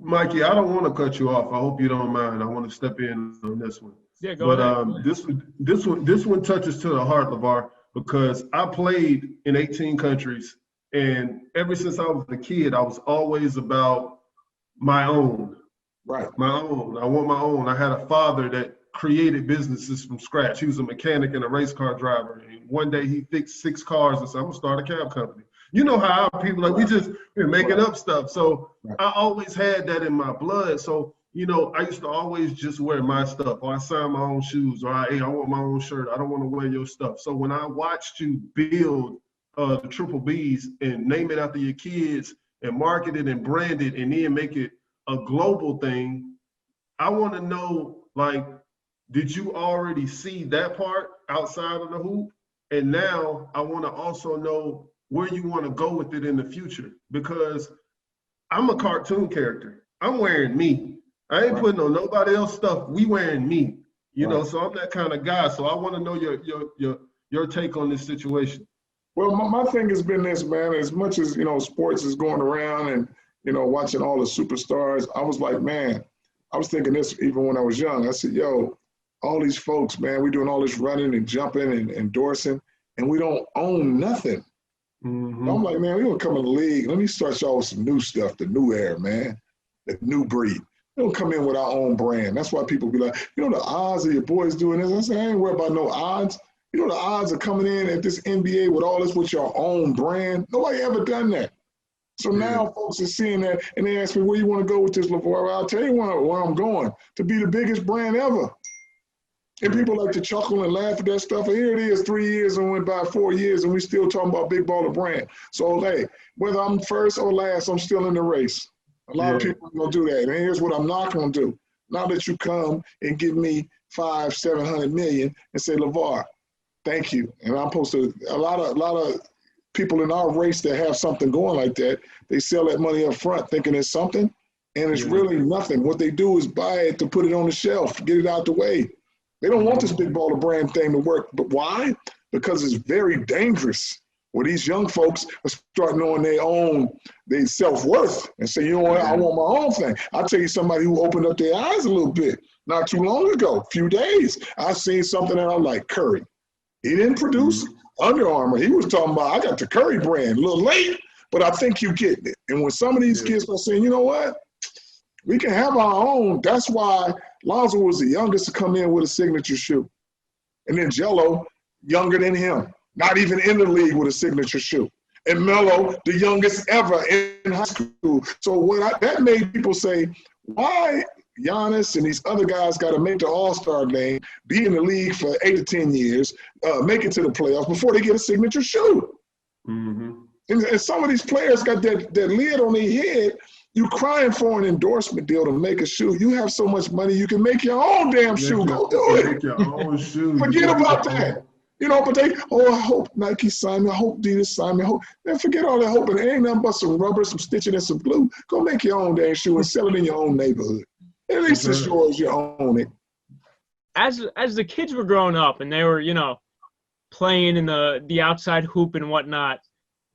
S3: Mikey, I don't want to cut you off. I hope you don't mind. I want to step in on this one.
S2: Yeah, go ahead.
S3: This one touches to the heart, LaVar, because I played in 18 countries, and ever since I was a kid, I was always about my own.
S4: Right.
S3: My own. I want my own. I had a father that created businesses from scratch. He was a mechanic and a race car driver. And one day he fixed 6 cars and said, I'm going to start a cab company. You know how people we're making up stuff. So I always had that in my blood. So, you know, I used to always just wear my stuff, or I sign my own shoes, or I want my own shirt. I don't want to wear your stuff. So when I watched you build the Triple Bs and name it after your kids and market it and brand it and then make it a global thing, I want to know, like, did you already see that part outside of the hoop? And now I want to also know where you want to go with it in the future, because I'm a cartoon character. I'm wearing me. I ain't putting on nobody else stuff. We wearing me, you know, so I'm that kind of guy. So I want to know your take on this situation.
S4: Well, my thing has been this, man, as much as, you know, sports is going around and, you know, watching all the superstars, I was like, man, I was thinking this even when I was young. I said, yo, all these folks, man, we doing all this running and jumping and endorsing, and we don't own nothing. Mm-hmm. I'm like, man, we're going to come in the league. Let me start y'all with some new stuff, the new era, man, the new breed. We don't come in with our own brand. That's why people be like, you know, the odds of your boys doing this. I say, I ain't worried about no odds. You know, the odds of coming in at this NBA with all this with your own brand. Nobody ever done that. So now folks are seeing that, and they ask me, where you want to go with this, LaVar? Well, I'll tell you where I'm going, to be the biggest brand ever. And people like to chuckle and laugh at that stuff. And here it is, 3 years and went by 4 years, and we still talking about big baller brand. So, hey, whether I'm first or last, I'm still in the race. A lot of people are going to do that. And here's what I'm not going to do. Now that you come and give me $500-700 million and say, LaVar, thank you. And I'm supposed to, a lot of people in our race that have something going like that, they sell that money up front thinking it's something, and it's really nothing. What they do is buy it to put it on the shelf, get it out the way. They don't want this big baller brand thing to work. But why? Because it's very dangerous. Where these young folks are starting knowing their self-worth and say, you know what, I want my own thing. I'll tell you somebody who opened up their eyes a little bit not too long ago, a few days. I seen something that I'm like, Curry. He didn't produce Under Armour. He was talking about, I got the Curry brand, a little late, but I think you getting it. And when some of these kids are saying, you know what, we can have our own. That's why Lonzo was the youngest to come in with a signature shoe. And then Jello, younger than him, not even in the league with a signature shoe. And Melo, the youngest ever in high school. So that made people say, why Giannis and these other guys got to make the All-Star game, be in the league for 8 to 10 years, make it to the playoffs before they get a signature shoe? And some of these players got that lid on their head. You crying for an endorsement deal to make a shoe. You have so much money, you can make your own damn shoe. Go do it.
S3: Make your own shoe.
S4: Forget about that. You know, but I hope Nike signed me. I hope Adidas signed me. Man, forget all that hoping. It ain't nothing but some rubber, some stitching, and some glue. Go make your own damn shoe and sell it in your own neighborhood. At least it's yours, you own it.
S2: As the kids were growing up and they were, playing in the outside hoop and whatnot,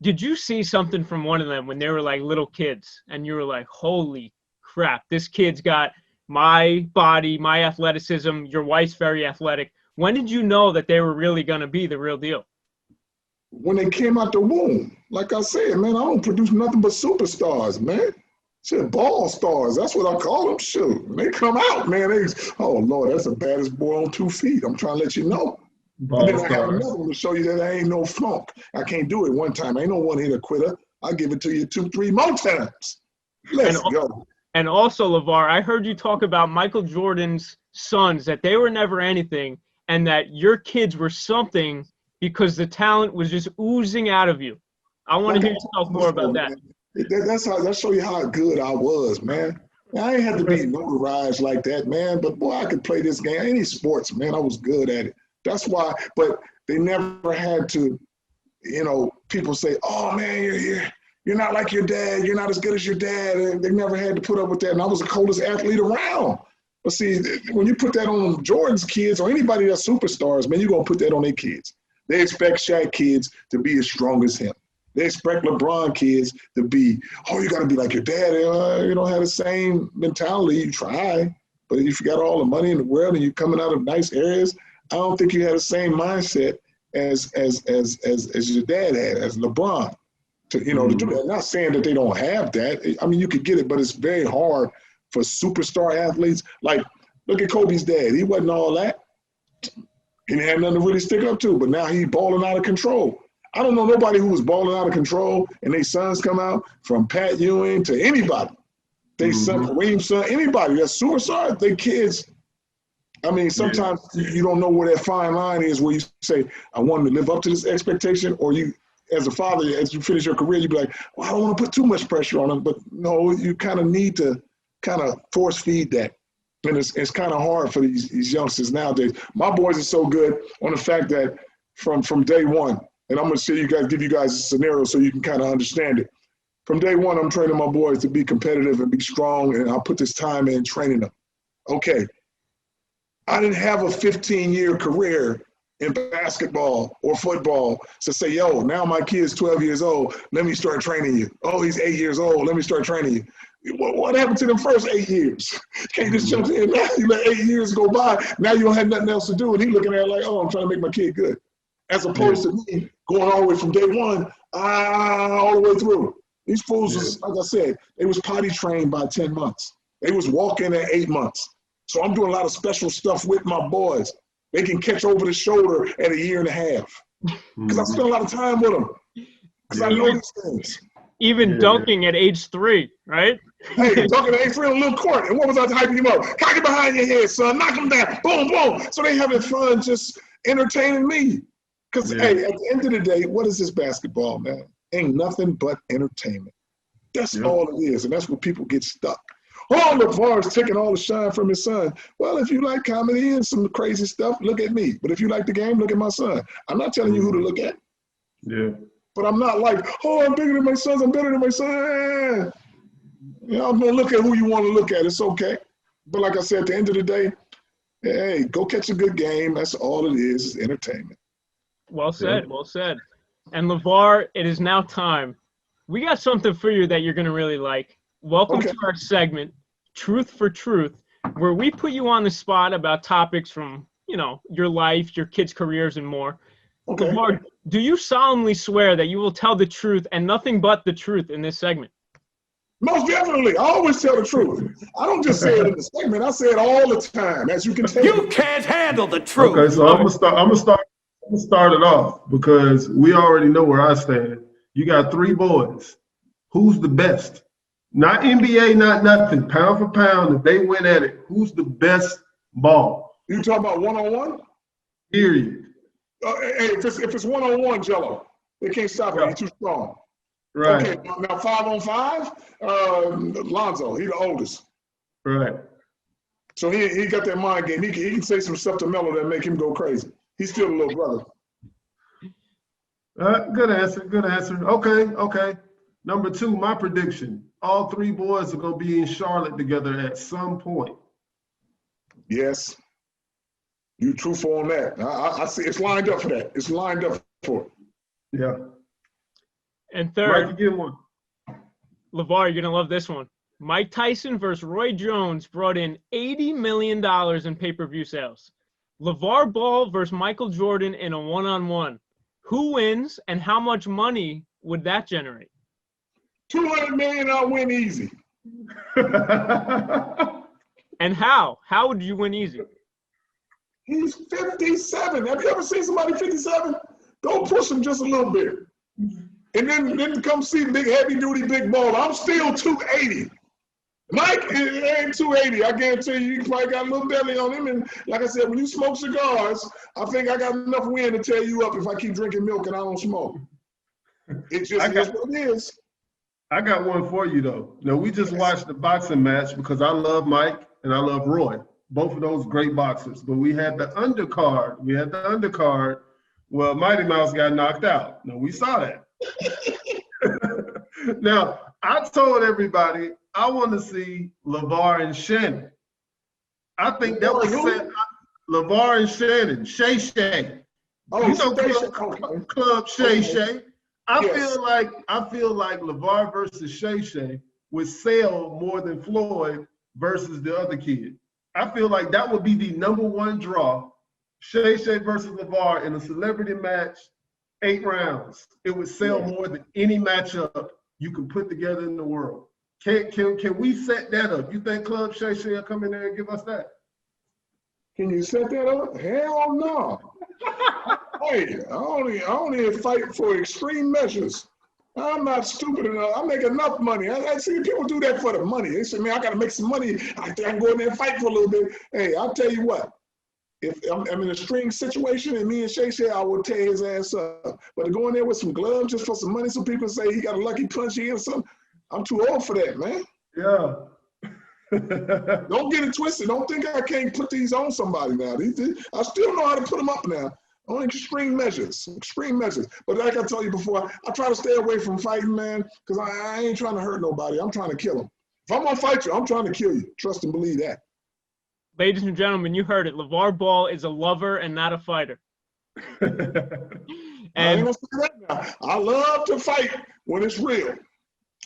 S2: did you see something from one of them when they were like little kids and you were like, holy crap, this kid's got my body, my athleticism, your wife's very athletic? When did you know that they were really going to be the real deal?
S4: When they came out the womb. Like I said, man, I don't produce nothing but superstars, man. Shit, ball stars. That's what I call them. Shoot, when they come out, man, oh, Lord, that's the baddest boy on 2 feet. I'm trying to let you know.
S3: Ball
S4: and then
S3: stars.
S4: I have another one to show you that I ain't no flunk. I can't do it one time. I ain't no one-hitter quitter. I'll give it to you 2-3 more times. Let's go.
S2: And also, LaVar, I heard you talk about Michael Jordan's sons, that they were never anything, and that your kids were something because the talent was just oozing out of you. I want to hear you talk more about that.
S4: That show you how good I was, man. I ain't had to be notarized like that, man. But boy, I could play this game. Any sports, man, I was good at it. That's why. But they never had to, people say, "Oh man, you're not like your dad. You're not as good as your dad." And they never had to put up with that. And I was the coldest athlete around. But see, when you put that on Jordan's kids or anybody that's superstars, man, you're gonna put that on their kids. They expect Shaq kids to be as strong as him. They expect LeBron kids to be, you got to be like your dad. You don't have the same mentality. You try, but if you got all the money in the world and you're coming out of nice areas, I don't think you had the same mindset as your dad had, as LeBron, to do that. I'm not saying that they don't have that. I mean, you could get it, but it's very hard for superstar athletes. Like, look at Kobe's dad. He wasn't all that. He didn't have nothing to really stick up to, but now he's balling out of control. I don't know nobody who was balling out of control and their sons come out, from Pat Ewing to anybody. They son, Kareem's son, anybody that's superstar, they kids. I mean, sometimes you don't know where that fine line is where you say, I want them to live up to this expectation, or you, as a father, as you finish your career, you be like, well, I don't want to put too much pressure on them. But no, you kind of need to kind of force feed that. And it's kind of hard for these youngsters nowadays. My boys are so good on the fact that from day one, and I'm going to give you guys a scenario so you can kind of understand it. From day one, I'm training my boys to be competitive and be strong, and I'll put this time in training them. Okay, I didn't have a 15-year career in basketball or football to say, yo, now my kid's 12 years old, let me start training you. Oh, he's 8 years old, let me start training you. What happened to them first 8 years? You can't just jump in now. You let 8 years go by, now you don't have nothing else to do, and he's looking at it like, oh, I'm trying to make my kid good. As opposed to me going all the way from day one, all the way through. These fools, was, like I said, they was potty trained by 10 months. They was walking at 8 months. So I'm doing a lot of special stuff with my boys. They can catch over the shoulder at 1.5 years. Because I spend a lot of time with them. Because I know these things.
S2: Even dunking at age 3, right?
S4: Hey, dunking at age 3 on a little court. And what was I hyping him up? Cock it behind your head, son. Knock him down. Boom, boom. So they having fun just entertaining me. Because, hey, at the end of the day, what is this basketball, man? Ain't nothing but entertainment. That's all it is, and that's where people get stuck. Oh, LaVar's taking all the shine from his son. Well, if you like comedy and some crazy stuff, look at me. But if you like the game, look at my son. I'm not telling you who to look at.
S3: Yeah.
S4: But I'm not like, oh, I'm bigger than my sons. I'm better than my son. You know, I'm going to look at who you want to look at. It's okay. But like I said, at the end of the day, hey, go catch a good game. That's all it is entertainment.
S2: Well said. Well said. And LaVar, it is now time. We got something for you that you're going to really like. Welcome to our segment, Truth for Truth, where we put you on the spot about topics from, you know, your life, your kids' careers, and more.
S4: Okay.
S2: LaVar, do you solemnly swear that you will tell the truth and nothing but the truth in this segment?
S4: Most definitely. I always tell the truth. I don't just say it in the segment. I say it all the time, as you can tell.
S1: You can't handle the truth.
S3: Okay, so I'm gonna start it off because we already know where I stand. You got 3 boys. Who's the best? Not NBA, not nothing. Pound for pound, if they went at it, who's the best ball?
S4: You talking about one-on-one?
S3: Period.
S4: Hey, if it's one-on-one, Jello, they can't stop it. He's too strong.
S3: Right.
S4: Okay, now 5-on-5, Lonzo, he the oldest.
S3: Right.
S4: So he got that mind game. He can say some stuff to Melo that make him go crazy. He's still a little brother.
S3: Good answer. Good answer. Okay. Number 2, my prediction. All 3 boys are going to be in Charlotte together at some point.
S4: Yes. You truthful on that. I see it's lined up for that. It's lined up for it.
S3: Yeah.
S2: And third,
S3: Mike, you get one.
S2: LaVar, you're going to love this one. Mike Tyson versus Roy Jones brought in $80 million in pay-per-view sales. LaVar Ball versus Michael Jordan in a one-on-one. Who wins and how much money would that generate?
S4: $200 million, I'll win easy.
S2: And how? How would you win easy?
S4: He's 57. Have you ever seen somebody 57? Go push him just a little bit. And then come see big, heavy-duty big ball. I'm still 280. Mike ain't 280. I guarantee you probably got a little belly on him. And like I said, when you smoke cigars, I think I got enough wind to tear you up if I keep drinking milk and I don't smoke. It just is what it is.
S3: I got one for you, though. Now, we just watched the boxing match because I love Mike and I love Roy. Both of those great boxers. But we had the undercard. Well, Mighty Mouse got knocked out. Now, we saw that. Now, I told everybody I want to see LaVar and Shannon. I think that was LaVar and Shannon. Shay.
S4: Oh,
S3: you know Club Shay. I feel like LaVar versus Shay would sell more than Floyd versus the other kid. I feel like that would be the #1 draw. Shay versus LaVar in a celebrity match, 8 rounds. It would sell more than any matchup you can put together in the world. Can we set that up? You think Club Shay will come in there and give us that?
S4: Can you set that up? Hell no. Hey, I only fight for extreme measures. I'm not stupid enough. I make enough money. I see people do that for the money. They say, man, I got to make some money. I can go in there and fight for a little bit. Hey, I'll tell you what. If I'm in a string situation and me and Shay, I will tear his ass up. But to go in there with some gloves just for some money, some people say he got a lucky punch in or something, I'm too old for that, man.
S3: Yeah.
S4: Don't get it twisted. Don't think I can't put these on somebody now. I still know how to put them up now. Only extreme measures. But like I told you before, I try to stay away from fighting, man, because I ain't trying to hurt nobody. I'm trying to kill them. If I'm going to fight you, I'm trying to kill you. Trust and believe that.
S2: Ladies and gentlemen, you heard it. LaVar Ball is a lover and not a fighter.
S4: And I love to fight when it's real.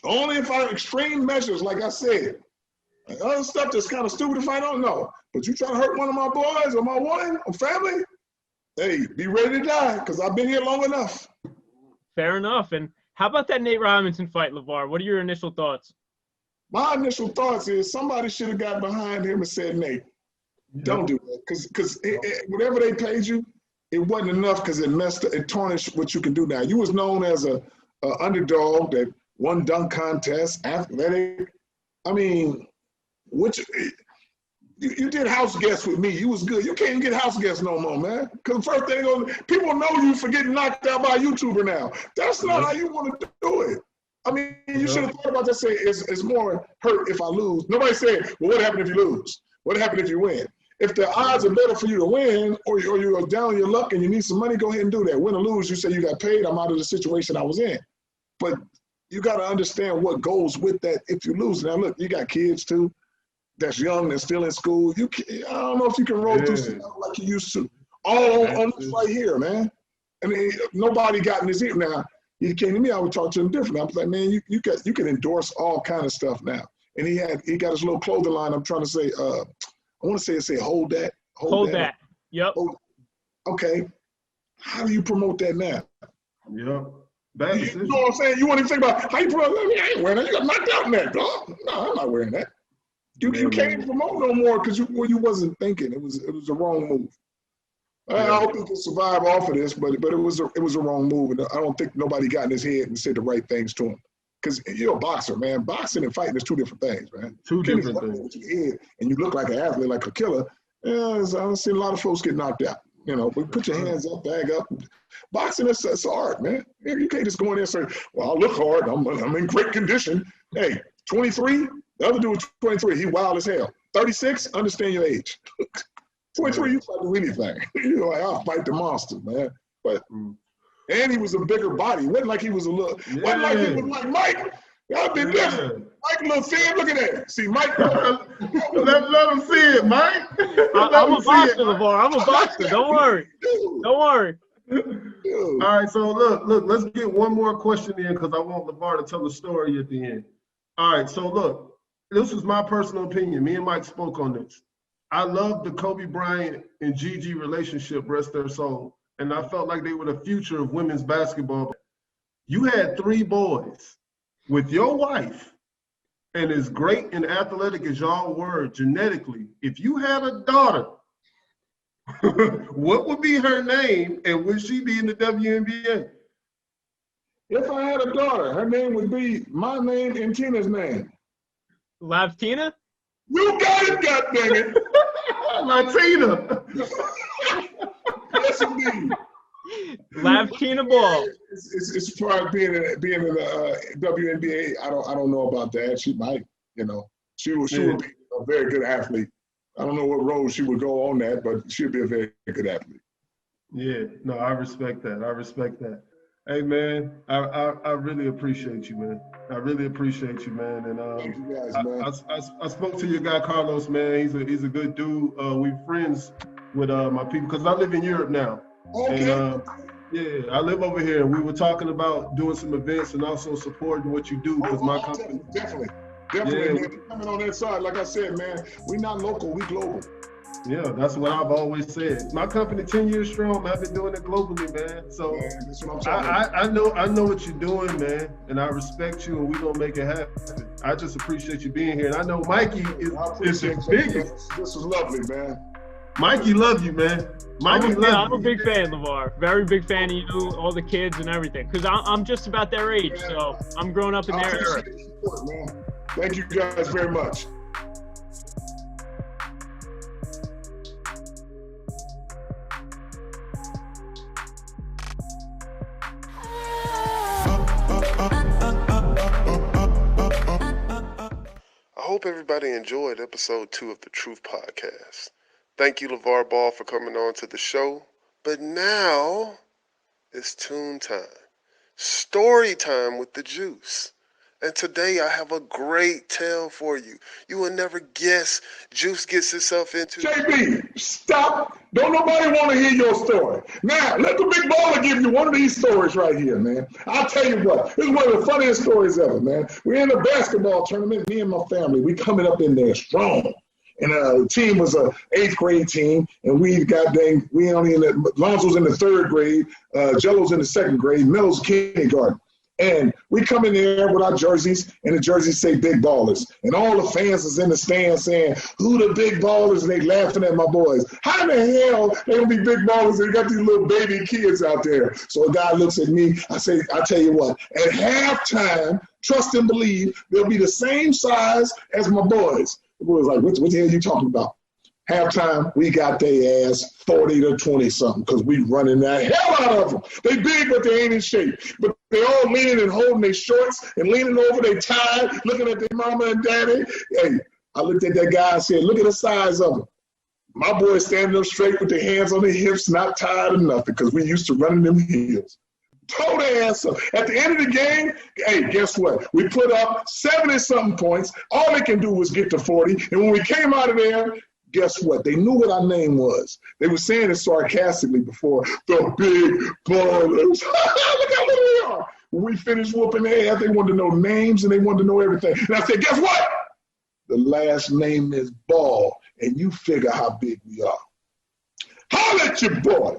S4: Only if I extreme measures, like I said. Other stuff that's kind of stupid if I don't know. But you try to hurt one of my boys or my woman or family, hey, be ready to die because I've been here long enough.
S2: Fair enough. And how about that Nate Robinson fight, LaVar? What are your initial thoughts?
S4: My initial thoughts is somebody should have got behind him and said, Nate, don't do that. Because whatever they paid you, it wasn't enough because it tarnished what you can do now. You was known as a underdog that won dunk contest, athletic. I mean, you did house guests with me. You was good. You can't get house guests no more, man. Because the first thing, people know you for getting knocked out by a YouTuber now. That's not how you want to do it. I mean, you should have thought about that. Say it's more hurt if I lose. Nobody said, well, what happened if you lose? What happened if you win? If the odds are better for you to win, or you're down on your luck and you need some money, go ahead and do that. Win or lose, you say you got paid. I'm out of the situation I was in. But you got to understand what goes with that if you lose. Now, look, you got kids too that's young and still in school. I don't know if you can roll through stuff like you used to. All on this right here, man. I mean, nobody got in his ear. Now, he came to me, I would talk to him differently. I was like, man, you can endorse all kind of stuff now. And he got his little clothing line. I'm trying to say, I want to say hold that.
S2: Hold that. Yep.
S4: Okay. How do you promote that now?
S3: Yep.
S4: You know what I'm saying? You want to think about how you promote that? I ain't wearing that. You got knocked out in that, dog. No, I'm not wearing that. You can't promote no more because you wasn't thinking. It was the wrong move. I don't think he'll survive off of this, but it was a wrong move, and I don't think nobody got in his head and said the right things to him. Because you're a boxer, man. Boxing and fighting is two different things, man.
S3: Two different things.
S4: With your head, and you look like an athlete, like a killer. I've seen a lot of folks get knocked out. You know, but put your hands up, bag up. Boxing is art, man. You can't just go in there and say, "Well, I look hard. I'm in great condition." Hey, 23. The other dude was 23. He wild as hell. 36. Understand your age. 23, you try to do anything. You're like, I'll fight the monster, man. But and he was a bigger body. It wasn't like he was a little. Wasn't like he was like Mike. Y'all been different. Mike a little thin. Look at that. See, Mike.
S3: let him see it, Mike.
S2: I'm a boxer, LaVar. I'm a boxer. Don't worry. Don't worry.
S3: All right, so look. Let's get one more question in because I want LaVar to tell the story at the end. All right, so look. This is my personal opinion. Me and Mike spoke on this. I love the Kobe Bryant and Gigi relationship, rest their soul. And I felt like they were the future of women's basketball. You had 3 boys with your wife, and as great and athletic as y'all were genetically, if you had a daughter, what would be her name and would she be in the WNBA?
S4: If I had a daughter, her name would be my name and Tina's name.
S2: Tina?
S4: You got it, goddammit.
S3: Latina.
S4: Yes, indeed.
S2: Tina Ball.
S4: It's part of being in the WNBA. I don't know about that. She might, she would be a very good athlete. I don't know what role she would go on that, but she'd be a very good athlete.
S3: Yeah, no, I respect that. Hey, man, I really appreciate you, man. I really appreciate you, man. And
S4: thank you guys, man.
S3: I spoke to your guy Carlos, man. He's a good dude. We're friends with my people because I live in Europe now.
S4: Okay.
S3: And, I live over here, and we were talking about doing some events and also supporting what you do because my company.
S4: Definitely, man. Coming on that side, like I said, man, we're not local, we global.
S3: Yeah, that's what I've always said. My company 10 years strong. I've been doing it globally, man. So
S4: that's what I'm
S3: I know what you're doing, man, and I respect you, and we're gonna make it happen. I just appreciate you being here, and I know Mikey is the biggest.
S4: This was lovely, man.
S3: Mikey love you, man. Mikey love you.
S2: I'm a big fan, LaVar. Very big fan of you, all the kids and everything. Because I'm just about their age, so I'm growing up in their era.
S4: Man. Thank you guys very much.
S1: I hope everybody enjoyed episode 2 of the Truth Podcast. Thank you, LaVar Ball, for coming on to the show. But now it's tune time. Story time with the Juice. And today I have a great tale for you. You will never guess Juice gets himself into.
S4: JB, stop. Don't nobody want to hear your story. Now, let the big baller give you one of these stories right here, man. I'll tell you what. This is one of the funniest stories ever, man. We're in a basketball tournament, me and my family. We coming up in there strong. And the team was a 8th grade team, and we only Lonzo's in the 3rd grade, Jello's in the 2nd grade, Melo's kindergarten. And we come in there with our jerseys, and the jerseys say big ballers. And all the fans is in the stand saying, who the big ballers? And they laughing at my boys. How the hell they gonna be big ballers and they got these little baby kids out there? So a guy looks at me, I tell you what, at halftime, trust and believe, they'll be the same size as my boys. The boys like, what the hell are you talking about? Halftime, we got their ass 40 to 20 something because we running that hell out of them. They big, but they ain't in shape. But They all leaning and holding their shorts and leaning over their tie, looking at their mama and daddy. Hey, I looked at that guy and said, look at the size of them. My boys standing up straight with their hands on their hips, not tired or nothing, because we used to running them hills. Told their ass up. At the end of the game, hey, guess what? We put up 70-something points. All they can do was get to 40. And when we came out of there, guess what? They knew what our name was. They were saying it sarcastically before. The Big Ballers. Look how little we are. When we finished whooping their ass, they wanted to know names and they wanted to know everything. And I said, guess what? The last name is Ball, and you figure how big we are. Holla at your boy.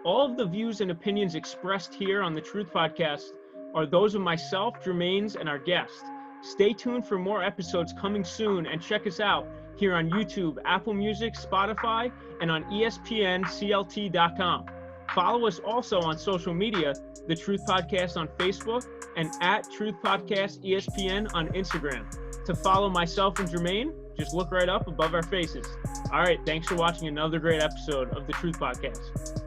S2: All of the views and opinions expressed here on the Truth Podcast are those of myself, Jermaine's, and our guest. Stay tuned for more episodes coming soon, and check us out here on YouTube, Apple Music, Spotify, and on ESPNCLT.com. Follow us also on social media, The Truth Podcast on Facebook and at Truth Podcast ESPN on Instagram. To follow myself and Jermaine, just look right up above our faces. All right, thanks for watching another great episode of The Truth Podcast.